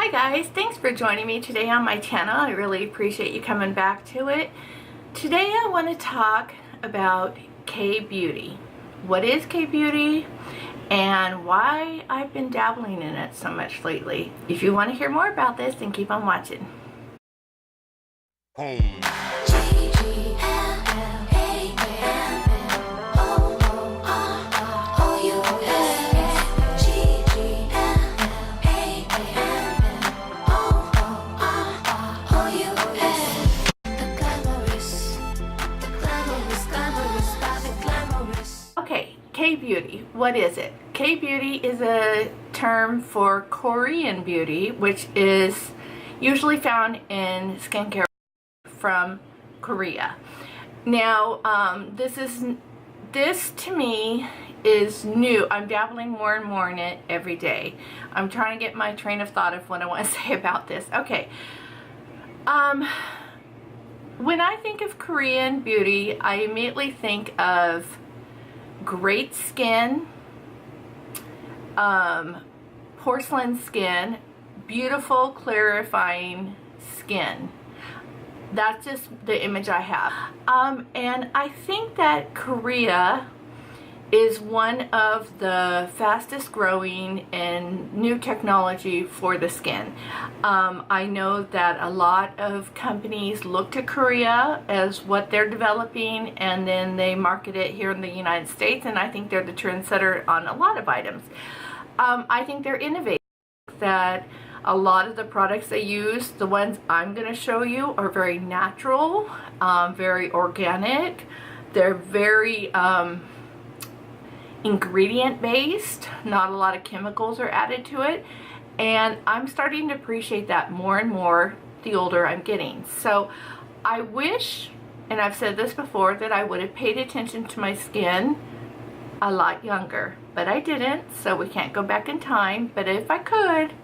Hi guys, thanks for joining me today on my channel. I really appreciate you coming back to it. Today I want to talk about K-Beauty. What is K-Beauty and why I've been dabbling in it so much lately. If you want to hear more about this, then keep on watching. Okay, K-Beauty, what is it? K-Beauty is a term for Korean beauty, which is usually found in skincare from Korea. Now, this to me is new. I'm dabbling more and more in it every day. I'm trying to get my train of thought of what I want to say about this. Okay. When I think of Korean beauty, I immediately think of great skin, porcelain skin, beautiful clarifying skin. That's just the image I have. And I think that Korea is one of the fastest growing in new technology for the skin. I know that a lot of companies look to Korea as what they're developing, and then they market it here in the United States, and I think they're the trendsetter on a lot of items. I think they're innovative, that a lot of the products they use, the ones I'm going to show you, are very natural, very organic. They're very ingredient based. Not a lot of chemicals are added to it, and I'm starting to appreciate that more and more the older I'm getting. So I wish, and I've said this before, that I would have paid attention to my skin a lot younger, but I didn't, so we can't go back in time. But if I could,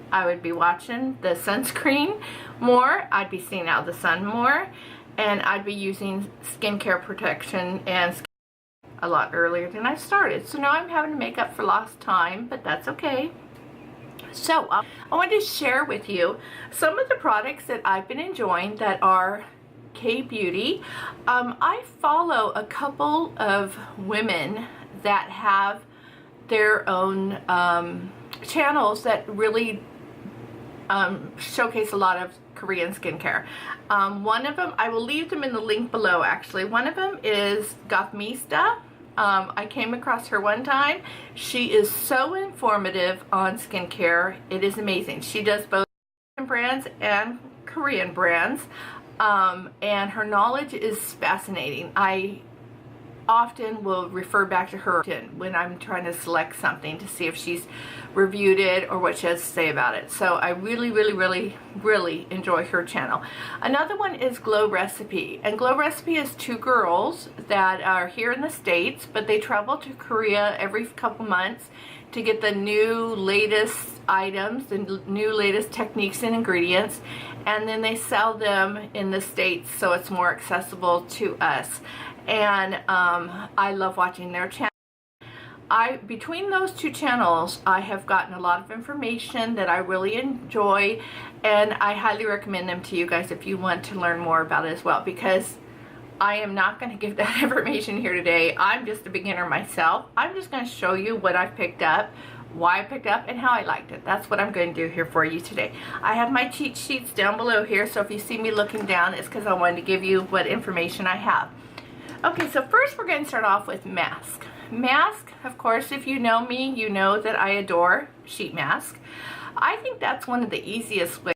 I would be watching the sunscreen more, I'd be staying out of the sun more, and I'd be using skincare protection and a lot earlier than I started. So now I'm having to make up for lost time, but that's okay. So I wanted to share with you some of the products that I've been enjoying that are K-Beauty. I follow a couple of women that have their own channels that really showcase a lot of Korean skincare. One of them, I will leave them in the link below actually. One of them is Gothamista. I came across her one time. She is so informative on skincare. It is amazing. She does both American brands and Korean brands, and her knowledge is fascinating. I often will refer back to her when I'm trying to select something to see if she's reviewed it or what she has to say about it. So I really enjoy her channel. Another one is Glow Recipe, and Glow Recipe is two girls that are here in the States, but they travel to Korea every couple months to get the new latest items, the new latest techniques and ingredients, and then they sell them in the States so it's more accessible to us. And I love watching their channel. Between those two channels, I have gotten a lot of information that I really enjoy, and I highly recommend them to you guys if you want to learn more about it as well, because I am not going to give that information here today. I'm just a beginner myself. I'm just going to show you what I've picked up, why I picked up, and how I liked it. That's what I'm going to do here for you today. I have my cheat sheets down below here, so if you see me looking down, it's because I wanted to give you what information I have. Okay, so first we're going to start off with mask. Mask, of course, if you know me, you know that I adore sheet mask. I think that's one of the easiest ways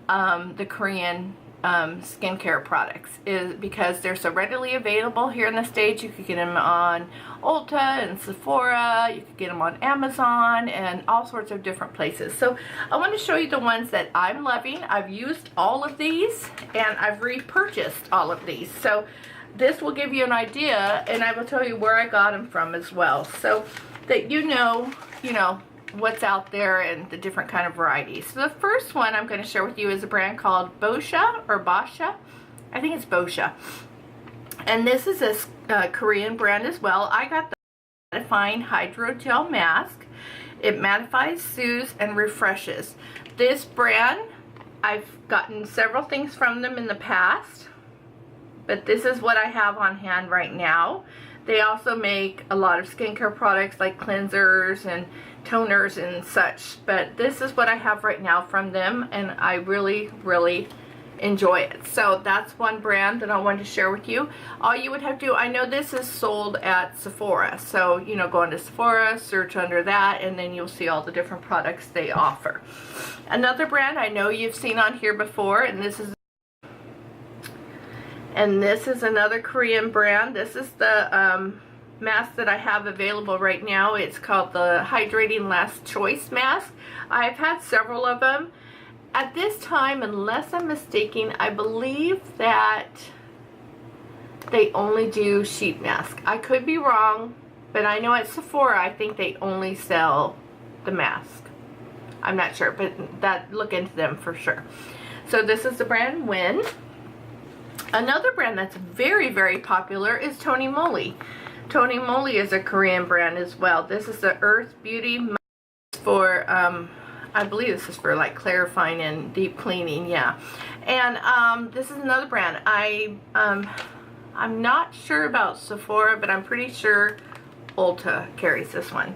the Korean skincare products is because they're so readily available here in the States. You could get them on Ulta and Sephora, you could get them on Amazon and all sorts of different places. So I want to show you the ones that I'm loving. I've used all of these and I've repurchased all of these. So this will give you an idea, and I will tell you where I got them from as well, so that you know what's out there and the different kind of varieties. So the first one I'm going to share with you is a brand called Boscia or Boscia. I think it's Boscia, and this is a Korean brand as well. I got the Fine Hydrogel Mask. It mattifies, soothes, and refreshes. This brand, I've gotten several things from them in the past, but this is what I have on hand right now. They also make a lot of skincare products like cleansers and toners and such, but this is what I have right now from them, and I really, really enjoy it. So that's one brand that I wanted to share with you. All you would have to do, I know this is sold at Sephora, so you know, go into Sephora, search under that, and then you'll see all the different products they offer. Another brand I know you've seen on here before, and this is another Korean brand. This is the mask that I have available right now. It's called the Hydrating Last Choice Mask. I've had several of them. At this time, unless I'm mistaken, I believe that they only do sheet mask. I could be wrong, but I know at Sephora, I think they only sell the mask. I'm not sure, but look into them for sure. So this is the brand Win. Another brand that's very, very popular is TonyMoly. TonyMoly is a Korean brand as well. This is the Earth Beauty for, I believe this is for like clarifying and deep cleaning, yeah. And this is another brand. I'm not sure about Sephora, but I'm pretty sure Ulta carries this one.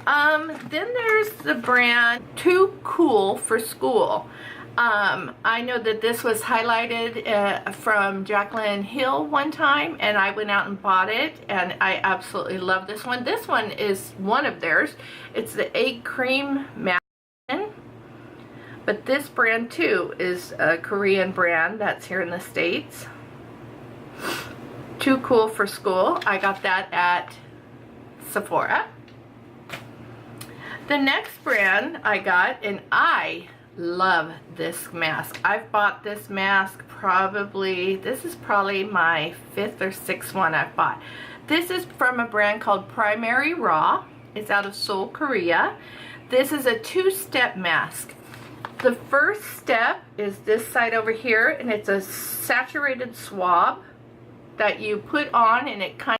Then there's the brand Too Cool for School. I know that this was highlighted from Jaclyn Hill one time, and I went out and bought it, and I absolutely love this one. This one is one of theirs. It's the egg cream mask, but this brand too is a Korean brand that's here in the States. Too Cool for School. I got that at Sephora. The next brand I got, and I love this mask. I've bought this mask probably, this is probably my 5th or 6th one I've bought. This is from a brand called Primary Raw. It's out of Seoul, Korea. This is a 2-step mask. The first step is this side over here, and it's a saturated swab that you put on, and it kind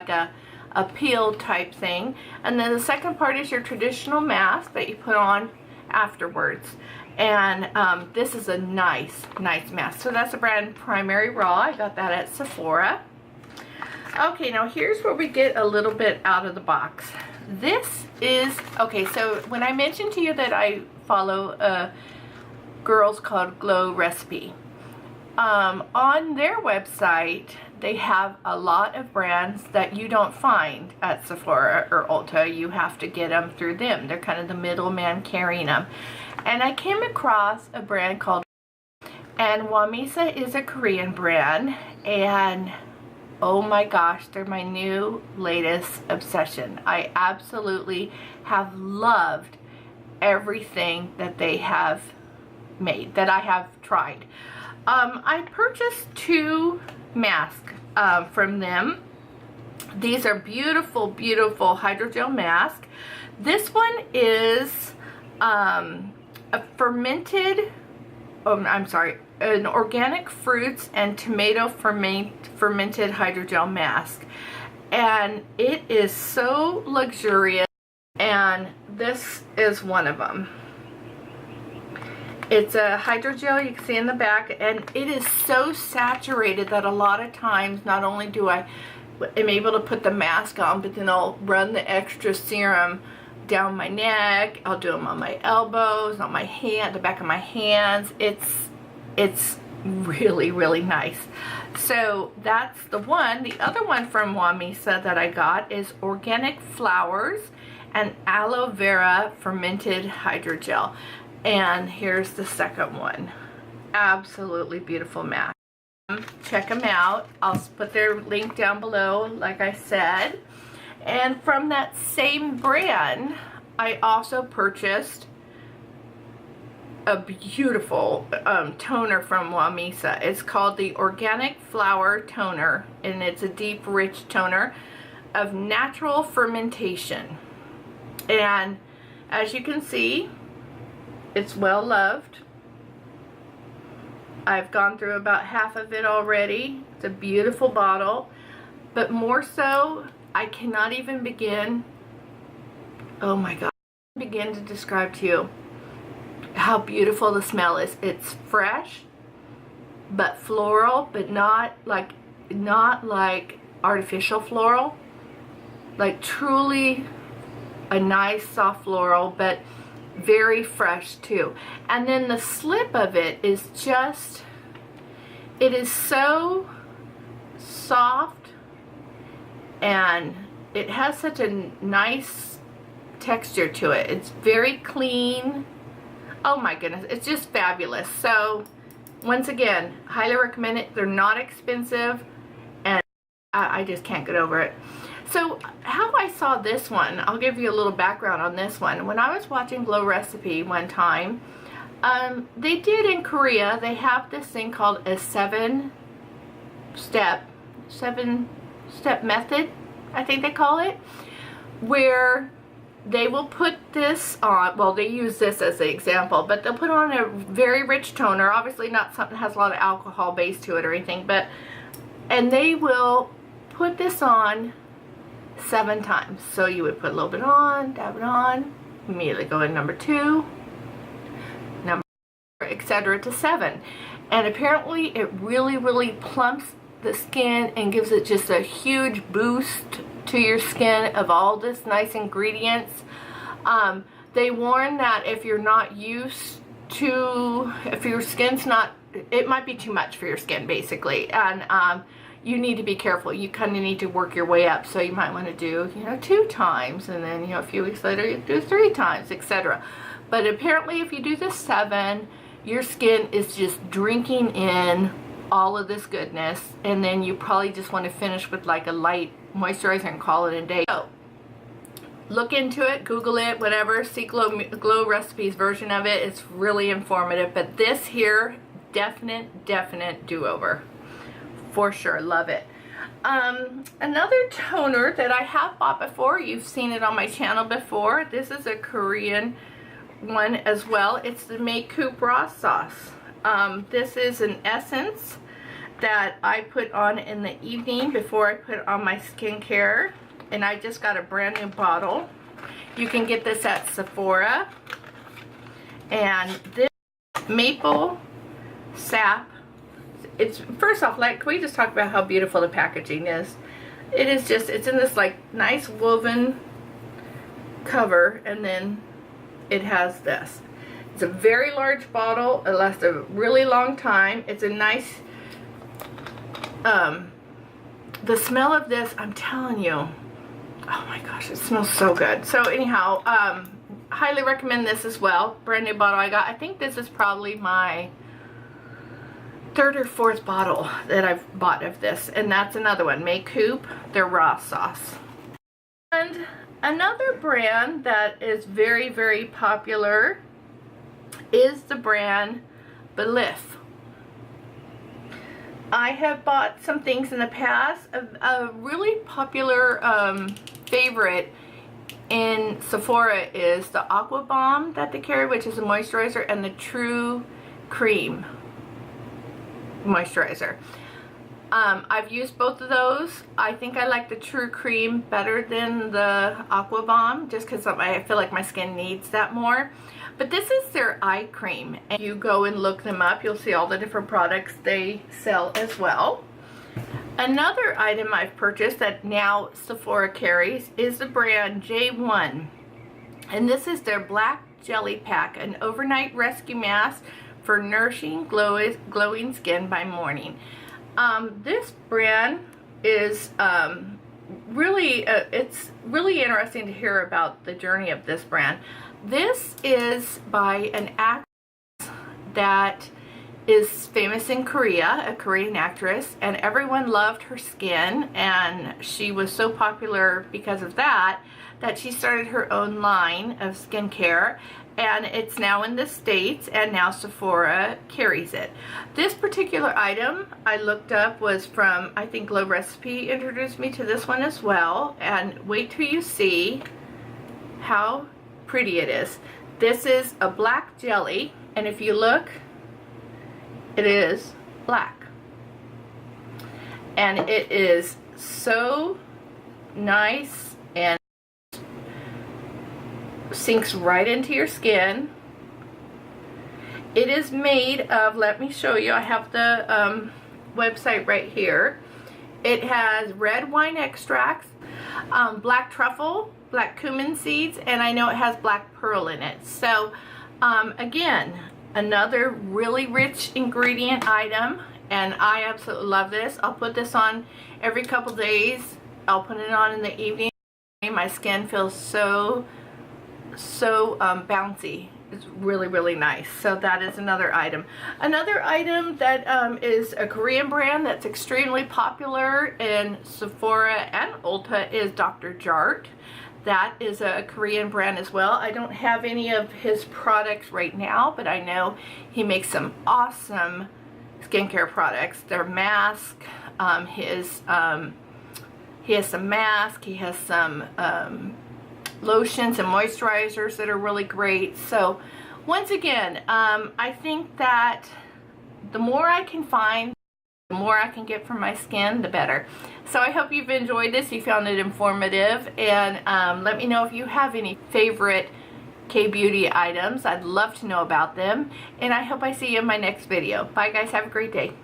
of like a peel type thing. And then the second part is your traditional mask that you put on afterwards. And this is a nice mask. So that's the brand Primary Raw. I got that at Sephora. Okay, now here's where we get a little bit out of the box. This is, okay, so when I mentioned to you that I follow Girls Called Glow Recipe, on their website they have a lot of brands that you don't find at Sephora or Ulta. You have to get them through them. They're kind of the middleman carrying them. And I came across a brand called, and Whamisa is a Korean brand, and oh my gosh, they're my new latest obsession. I absolutely have loved everything that they have made, that I have tried. I purchased 2 masks from them. These are beautiful, beautiful hydrogel mask. This one is a fermented, an organic fruits and tomato fermented hydrogel mask. And it is so luxurious, and this is one of them. It's a hydrogel, you can see in the back, and it is so saturated that a lot of times not only do I am able to put the mask on, but then I'll run the extra serum down my neck. I'll do them on my elbows, on my hand, the back of my hands. It's really, really nice. So that's the one. The other one from Whamisa that I got is organic flowers and aloe vera fermented hydrogel. And here's the second one. Absolutely beautiful mask. Check them out. I'll put their link down below, like I said. And from that same brand, I also purchased a beautiful toner from Whamisa. It's called the Organic Flower Toner, and it's a deep, rich toner of natural fermentation. And as you can see, it's well loved. I've gone through about half of it already. It's a beautiful bottle, but more so, I cannot even begin Oh my God. I begin to describe to you how beautiful the smell is. It's fresh, but floral, but not like artificial floral. Like truly a nice soft floral, but very fresh too. And then the slip of it is just, it is so soft, and it has such a nice texture to it. It's very clean. Oh my goodness, it's just fabulous. So once again, highly recommend it. They're not expensive, and I just can't get over it. So how I saw this one, I'll give you a little background on this one. When I was watching Glow Recipe one time, they did in Korea, they have this thing called a seven-step method, I think they call it, where they will put this on, well, they use this as the example, but they'll put on a very rich toner, obviously not something that has a lot of alcohol base to it or anything, but, and they will put this on 7 times. So you would put a little bit on, dab it on, immediately go in number 2, number, etc. to 7. And apparently it really plumps the skin and gives it just a huge boost to your skin of all this nice ingredients. They warn that if you're not used to, if your skin's not, it might be too much for your skin basically, and you need to be careful. You kind of need to work your way up, so you might want to do, you know, 2 times, and then, you know, a few weeks later you do 3 times, etc. But apparently if you do the 7, your skin is just drinking in all of this goodness, and then you probably just want to finish with like a light moisturizer and call it a day. So look into it, Google it, whatever, see Glow Recipes version of it. It's really informative, but this here, definite do-over for sure. Love it. Another toner that I have bought before, you've seen it on my channel before, this is a Korean one as well. It's the Coop Raw Sauce. This is an essence that I put on in the evening before I put on my skincare, and I just got a brand new bottle. You can get this at Sephora, and this maple sap, it's, first off, like, can we just talk about how beautiful the packaging is? It is just, it's in this like nice woven cover, and then it has this. It's a very large bottle. It lasts a really long time. It's a nice, the smell of this, I'm telling you, oh my gosh, it smells so good. So anyhow, highly recommend this as well. Brand new bottle I got. I think this is probably my 3rd or 4th bottle that I've bought of this, and that's another one, Coop, their raw sauce. And another brand that is very popular is the brand Belif. I have bought some things in the past. A really popular favorite in Sephora is the Aqua Bomb that they carry, which is a moisturizer, and the True Cream moisturizer. I've used both of those. I think I like the True Cream better than the Aqua Bomb, just because I feel like my skin needs that more. But this is their eye cream, and you go and look them up, you'll see all the different products they sell as well. Another item I've purchased that now Sephora carries is the brand J.One, and this is their Black Jelly Pack, an overnight rescue mask for nourishing glowing skin by morning. This brand is really, it's really interesting to hear about the journey of this brand. This is by an actress that is famous in Korea, a Korean actress, and everyone loved her skin, and she was so popular because of that she started her own line of skincare, and it's now in the States, and now Sephora carries it. This particular item I looked up was from, I think Glow Recipe introduced me to this one as well, and wait till you see how pretty it is. This is a black jelly, and if you look, it is black, and it is so nice and sinks right into your skin. It is made of, let me show you, I have the website right here. It has red wine extracts, black truffle, black cumin seeds, and I know it has black pearl in it. So again, another really rich ingredient item, and I absolutely love this. I'll put this on every couple days. I'll put it on in the evening. My skin feels so bouncy. It's really, really nice. So that is another item. Another item that is a Korean brand that's extremely popular in Sephora and Ulta is Dr. Jart. That is a Korean brand as well. I don't have any of his products right now, but I know he makes some awesome skincare products. Their mask, he has some mask, he has some lotions and moisturizers that are really great. So once again, I think that the more I can find, the more I can get from my skin, the better. So I hope you've enjoyed this, you found it informative, and let me know if you have any favorite K-beauty items. I'd love to know about them, and I hope I see you in my next video. Bye guys, have a great day.